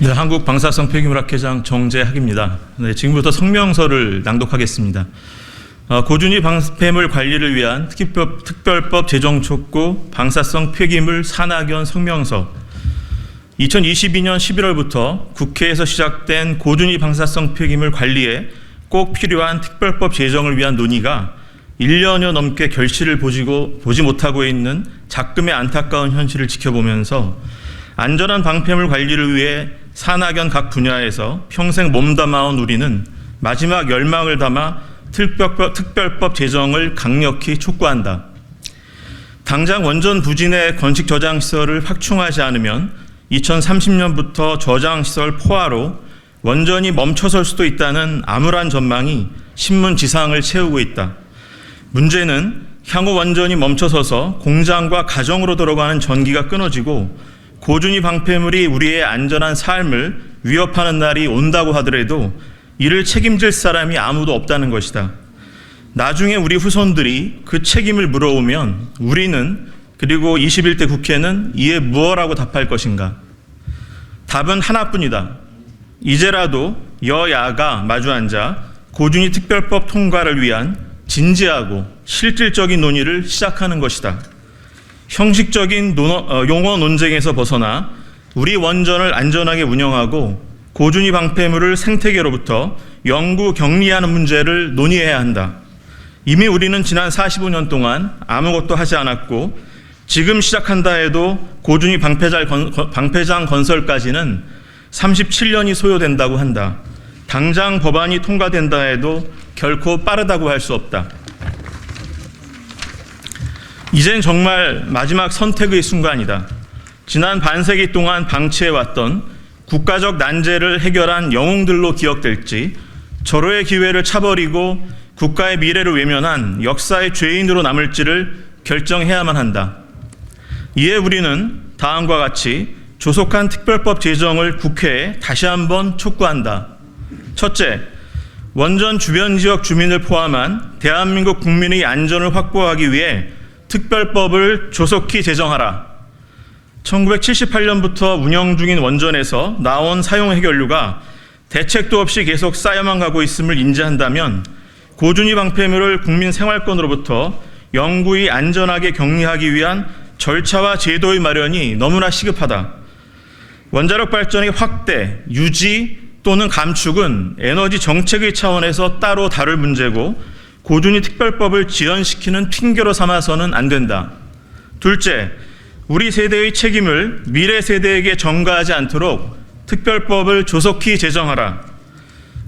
네, 한국 방사성 폐기물학회장 정재학입니다. 네, 지금부터 성명서를 낭독하겠습니다. 고준위 방패물 관리를 위한 특별법 제정 촉구 방사성 폐기물 산악연 성명서. 2022년 11월부터 국회에서 시작된 고준위 방사성 폐기물 관리에 꼭 필요한 특별법 제정을 위한 논의가 1년여 넘게 결실을 보지 못하고 있는 작금의 안타까운 현실을 지켜보면서 안전한 방패물 관리를 위해 산악연 각 분야에서 평생 몸담아온 우리는 마지막 열망을 담아 특별법 제정을 강력히 촉구한다. 당장 원전 부진의 건식 저장시설을 확충하지 않으면 2030년부터 저장시설 포화로 원전이 멈춰설 수도 있다는 암울한 전망이 신문 지상을 채우고 있다. 문제는 향후 원전이 멈춰서서 공장과 가정으로 들어가는 전기가 끊어지고 고준위 방패물이 우리의 안전한 삶을 위협하는 날이 온다고 하더라도 이를 책임질 사람이 아무도 없다는 것이다. 나중에 우리 후손들이 그 책임을 물어오면 우리는, 그리고 21대 국회는 이에 무엇라고 답할 것인가? 답은 하나뿐이다. 이제라도 여야가 마주 앉아 고준위 특별법 통과를 위한 진지하고 실질적인 논의를 시작하는 것이다. 형식적인 용어 논쟁에서 벗어나 우리 원전을 안전하게 운영하고 고준위 방패물을 생태계로부터 영구 격리하는 문제를 논의해야 한다. 이미 우리는 지난 45년 동안 아무것도 하지 않았고 지금 시작한다 해도 고준위 방패장 건설까지는 37년이 소요된다고 한다. 당장 법안이 통과된다 해도 결코 빠르다고 할 수 없다. 이젠 정말 마지막 선택의 순간이다. 지난 반세기 동안 방치해왔던 국가적 난제를 해결한 영웅들로 기억될지 절호의 기회를 차버리고 국가의 미래를 외면한 역사의 죄인으로 남을지를 결정해야만 한다. 이에 우리는 다음과 같이 조속한 특별법 제정을 국회에 다시 한번 촉구한다. 첫째, 원전 주변 지역 주민을 포함한 대한민국 국민의 안전을 확보하기 위해 특별법을 조속히 제정하라. 1978년부터 운영 중인 원전에서 나온 사용 해결료가 대책도 없이 계속 쌓여만 가고 있음을 인지한다면 고준위 방패물을 국민 생활권으로부터 영구히 안전하게 격리하기 위한 절차와 제도의 마련이 너무나 시급하다. 원자력 발전의 확대, 유지 또는 감축은 에너지 정책의 차원에서 따로 다룰 문제고 고준위 특별법을 지연시키는 핑계로 삼아서는 안 된다. 둘째, 우리 세대의 책임을 미래 세대에게 전가하지 않도록 특별법을 조속히 제정하라.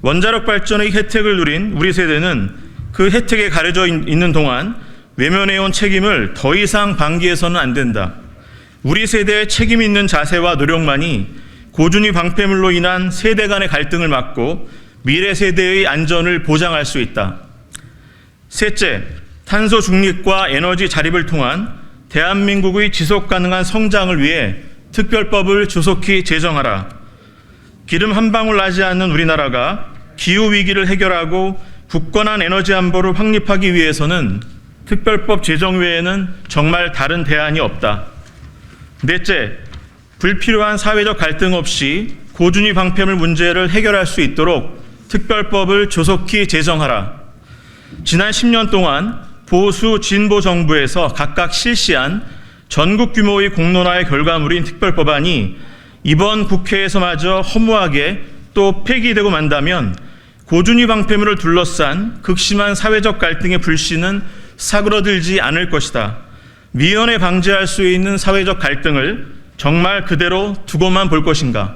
원자력 발전의 혜택을 누린 우리 세대는 그 혜택에 가려져 있는 동안 외면해온 책임을 더 이상 방기해서는 안 된다. 우리 세대의 책임 있는 자세와 노력만이 고준위 방패물로 인한 세대 간의 갈등을 막고 미래 세대의 안전을 보장할 수 있다. 셋째, 탄소 중립과 에너지 자립을 통한 대한민국의 지속 가능한 성장을 위해 특별법을 조속히 제정하라. 기름 한 방울 나지 않는 우리나라가 기후 위기를 해결하고 굳건한 에너지 안보를 확립하기 위해서는 특별법 제정 외에는 정말 다른 대안이 없다. 넷째, 불필요한 사회적 갈등 없이 고준위 방패물 문제를 해결할 수 있도록 특별법을 조속히 제정하라. 지난 10년 동안 보수 진보 정부에서 각각 실시한 전국 규모의 공론화의 결과물인 특별법안이 이번 국회에서마저 허무하게 또 폐기되고 만다면 고준위 방패물을 둘러싼 극심한 사회적 갈등의 불씨는 사그러들지 않을 것이다. 미연에 방지할 수 있는 사회적 갈등을 정말 그대로 두고만 볼 것인가?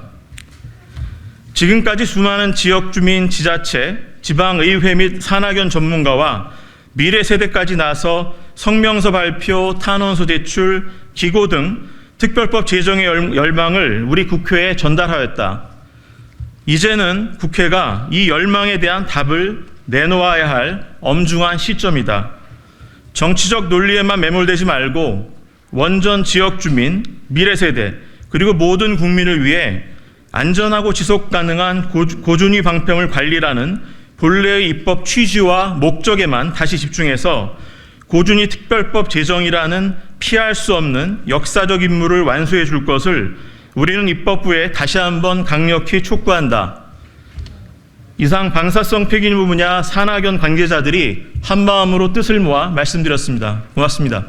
지금까지 수많은 지역 주민, 지자체, 지방의회 및 산악연 전문가와 미래 세대까지 나서 성명서 발표, 탄원서 제출, 기고 등 특별법 제정의 열망을 우리 국회에 전달하였다. 이제는 국회가 이 열망에 대한 답을 내놓아야 할 엄중한 시점이다. 정치적 논리에만 매몰되지 말고 원전 지역 주민, 미래 세대, 그리고 모든 국민을 위해 안전하고 지속 가능한 고준위 방패물 관리라는 본래의 입법 취지와 목적에만 다시 집중해서 고준위 특별법 제정이라는 피할 수 없는 역사적 임무를 완수해 줄 것을 우리는 입법부에 다시 한번 강력히 촉구한다. 이상 방사성 폐기물 분야 산학연 관계자들이 한마음으로 뜻을 모아 말씀드렸습니다. 고맙습니다.